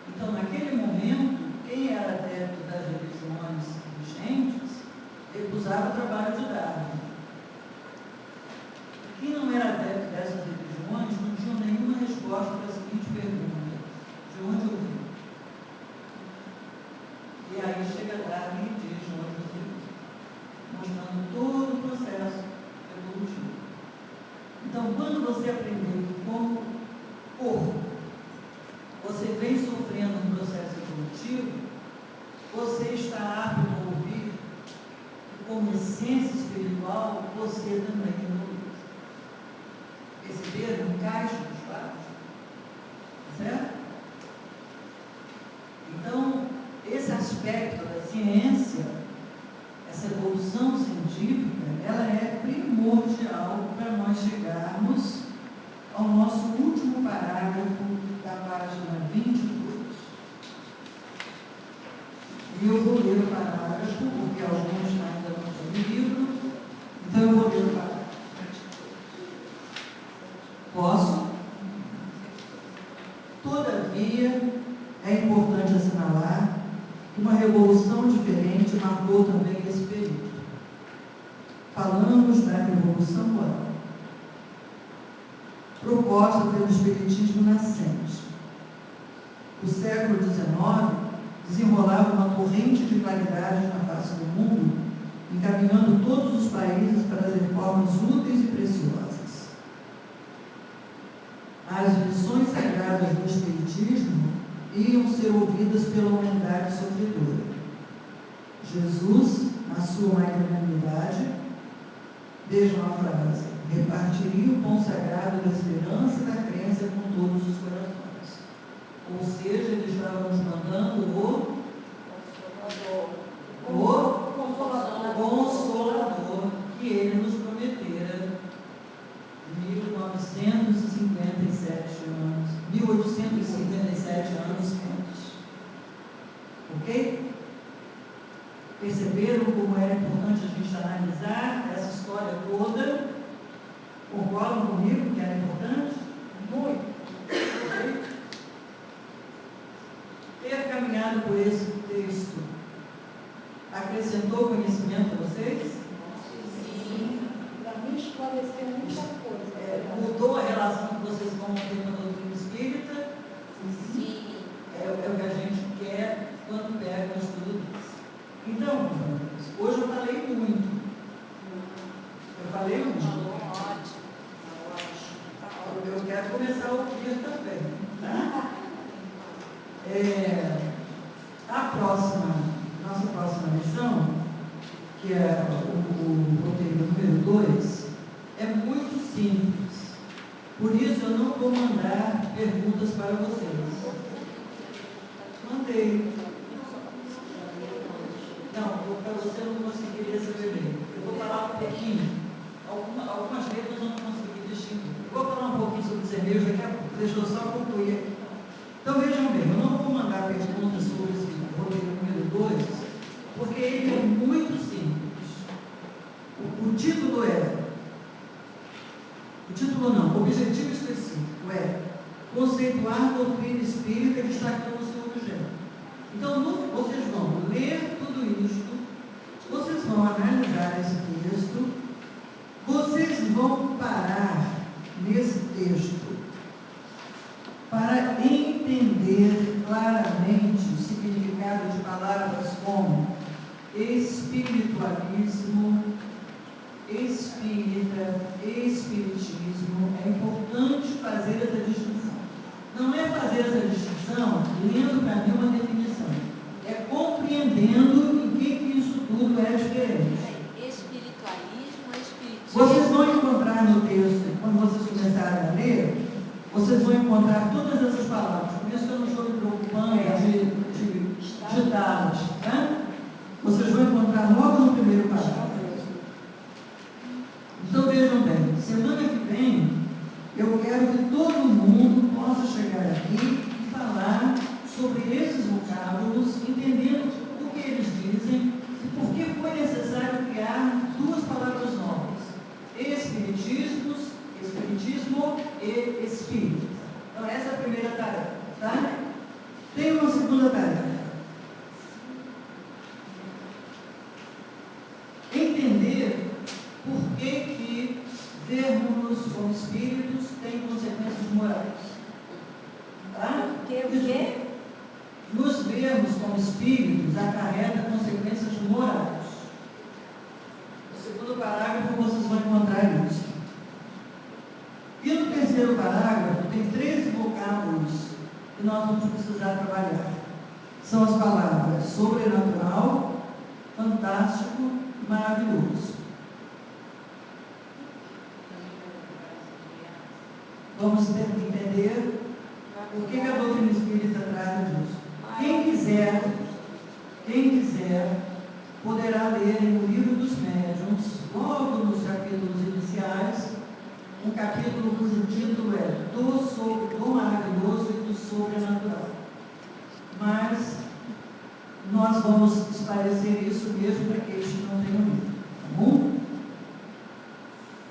Então, naquele momento, quem era adepto das religiões vigentes, recusava o trabalho de Darwin. Quem não era adepto dessas religiões não tinha nenhuma resposta para a seguinte pergunta: de onde eu vim? E aí chega Darwin e diz de onde você vem, mostrando todo o processo evolutivo. Então, quando você aprendeu que como corpo você vem sofrendo um processo evolutivo, você está apto a ouvir que, como essência espiritual, você também evolui. Perceberam o encaixe dos fatos? Certo? Então, esse aspecto da ciência, essa evolução científica, ela é primordial para nós chegarmos ao nosso último parágrafo da página 22. E eu vou ler o parágrafo, porque alguns ainda não têm livro, então eu vou ler o parágrafo. Posso? Todavia, é importante assinalar que uma revolução diferente marcou também esse período. Falamos da Revolução Moral, proposta pelo Espiritismo nascente. O século XIX desenrolava uma corrente de claridade na face do mundo, encaminhando todos os países para as reformas úteis e preciosas. As lições sagradas do Espiritismo iam ser ouvidas pela humanidade sofredora. Jesus, na sua magnanimidade, vejam a frase, repartiria o pão sagrado da esperança e da crença com todos os corações. Ou seja, ele estava nos mandando o Consolador que ele nos prometera 1857 anos antes. Ok? Perceberam como era importante a gente analisar essa história toda? Concordam comigo que era importante? Muito. Ok? Ter caminhado por esse texto acrescentou conhecimento a vocês? Sim. Para mim esclareceu muita coisa. Mudou a relação que vocês vão ter com a doutrina espírita? Sim. É o que a gente quer quando pega o estudo disso. Então, hoje eu falei muito. Ótimo. Eu quero começar a ouvir também. Tá? Nossa próxima lição, que é o roteiro número 2, é muito simples. Por isso, eu não vou mandar perguntas para vocês. Mandei. Não, para você eu não conseguiria escrever. Eu vou falar um pouquinho. Algumas letras eu não consegui distinguir. Eu vou falar um pouquinho sobre os e-mails daqui a pouco. Deixa eu só concluir aqui. Então, vejam bem, eu não vou mandar perguntas sobre esse roteiro número 2, porque ele é muito simples. O título o objetivo específico é conceituar a doutrina espírita destacando o seu objeto. Então, vocês vão ler tudo isto, vocês vão analisar esse texto, vocês vão parar nesse texto para entender claramente o significado de palavras como espiritualismo, espírita, espiritismo. É importante fazer essa distinção. Não é fazer essa distinção lendo para mim uma definição. É compreendendo em que isso tudo é diferente. Espiritualismo, espiritismo. Vocês vão encontrar no texto, quando vocês começarem a ler, vocês vão encontrar todas essas palavras. Por isso que eu não estou me preocupando de ditá-las. Né? Vocês vão encontrar logo no primeiro parágrafo. Então vejam bem, semana que vem eu quero que todo mundo possa chegar aqui e falar sobre esses vocábulos, entendendo o que eles dizem e por que foi necessário criar duas palavras novas: espiritismo e espírita. Então essa é a primeira tarefa, tá? Tem uma segunda tarefa. Entender por que vermos como espíritos tem consequências morais. Tá? O quê? Nos vermos como espíritos acarreta consequências morais. No segundo parágrafo vocês vão encontrar isso. E no terceiro parágrafo tem 13 vocábulos que nós vamos precisar trabalhar. São as palavras sobrenatural, fantástico e maravilhoso. Vamos entender o que a doutrina espírita traz disso. Quem quiser, poderá ler no Livro dos Médiuns, logo nos capítulos iniciais, um capítulo cujo título é do maravilhoso e do sobrenatural. Mas nós vamos esclarecer isso mesmo para aqueles que não tenham lido, tá bom?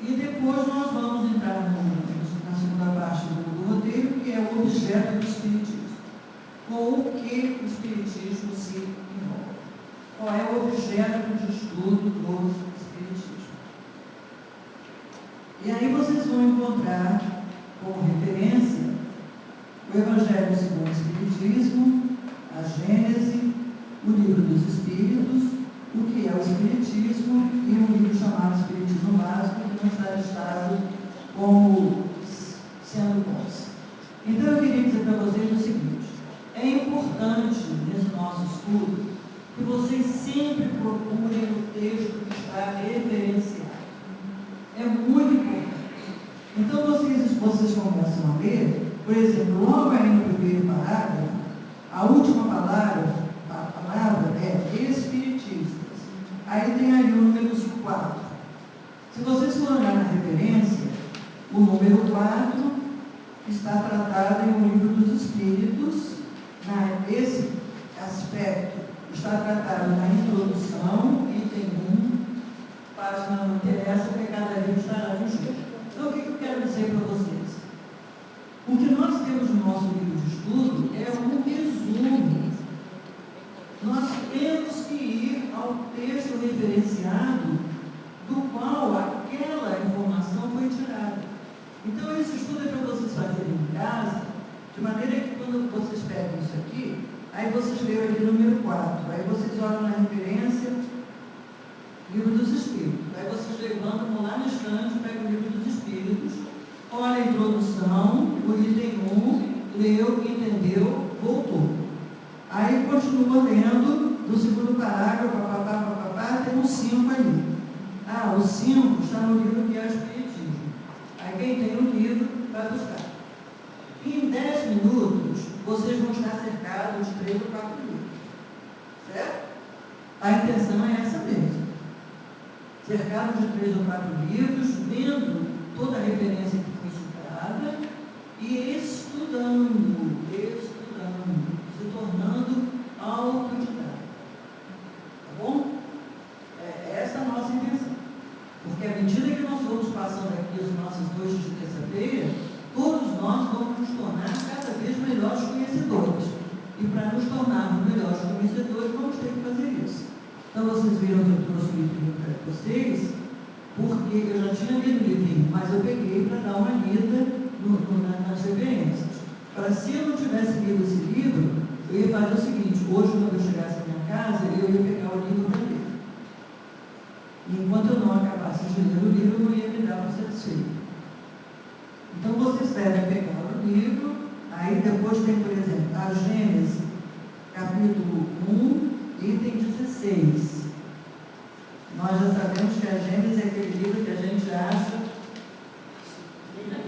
E depois nós vamos entrar na segunda parte do roteiro, que é o objeto do Espiritismo. Com o que o Espiritismo se envolve. Qual é o objeto de estudo do Espiritismo? E aí vocês vão encontrar como referência o Evangelho segundo o Espiritismo, a Gênese, o Livro dos Espíritos, o que é o Espiritismo e um livro chamado Espiritismo Básico, que não está listado como sendo bons. Então eu queria dizer para vocês o seguinte: é importante nesse nosso estudo que vocês sempre procurem o texto que está referenciado. É muito importante. Então vocês começam a ler, por exemplo, logo aí no primeiro parágrafo, a última palavra é espiritistas. Aí tem ali o número 4. Se vocês forem olhar na referência, o número 4 está tratado em O Livro dos Espíritos. Esse aspecto está tratado na introdução, item 1, página não interessa, porque cada livro estará de um jeito. Então, o que eu quero dizer para vocês? O que nós temos no nosso livro de estudo é um resumo. Nós temos que ir ao texto referenciado do qual aquela informação foi tirada. Então, esse estudo é para vocês fazerem em casa, de maneira que quando vocês pegam isso aqui, aí vocês leem aqui o número 4, aí vocês olham na referência, Livro dos Espíritos. Aí vocês levantam, vão lá no estante, pegam o Livro dos Espíritos, olha a introdução, o item 1, leu, entendeu, voltou. Aí continua lendo, do segundo parágrafo, tem um 5 ali. O 5 está no livro que é o Espiritismo. Aí quem tem o livro vai buscar. Em 10 minutos, vocês vão estar cercados de 3 ou 4 livros. Certo? A intenção é essa mesmo. Cercados de 3 ou 4 livros, vendo toda a referência que foi citada e estudando, se tornando autodidata. Tá bom? Essa é a nossa intenção. Porque à medida que nós vamos passando aqui as nossas noites de terça-feira, todos nós vamos nos tornar cada vez melhores conhecedores. E para nos tornarmos melhores conhecedores, vamos ter que fazer isso. Então vocês viram que eu trouxe o livrinho para vocês, porque eu já tinha lido o livrinho, mas eu peguei para dar uma lida nas referências. Para se eu não tivesse lido esse livro, eu ia fazer o seguinte: hoje, quando eu chegasse à minha casa, eu ia pegar o livro para ler. E enquanto eu não acabasse de ler o livro, eu não ia me dar por satisfeito. Então vocês devem pegar o livro, aí depois tem, por exemplo, a Gênese, capítulo 1, item 16. Nós já sabemos que a Gênese é aquele livro que a gente acha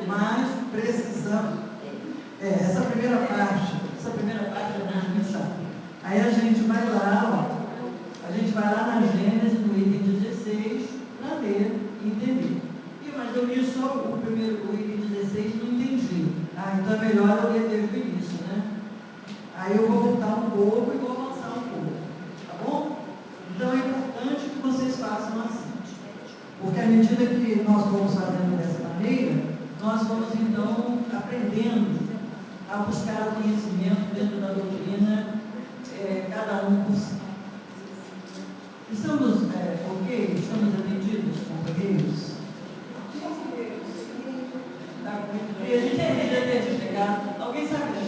mais precisão. Essa primeira parte é muito chata. Aí a gente vai lá, na Gênese, no item 16, para ler e entender. Mas eu li só o item 16 e não entendi. Então é melhor eu ler desde o início, né? Aí eu vou voltar um pouco e vou avançar um pouco. Tá bom? Então é importante que vocês façam assim. Porque à medida que nós vamos fazendo dessa maneira, nós vamos então aprendendo a buscar o conhecimento dentro da doutrina chegar. Alguém sabe a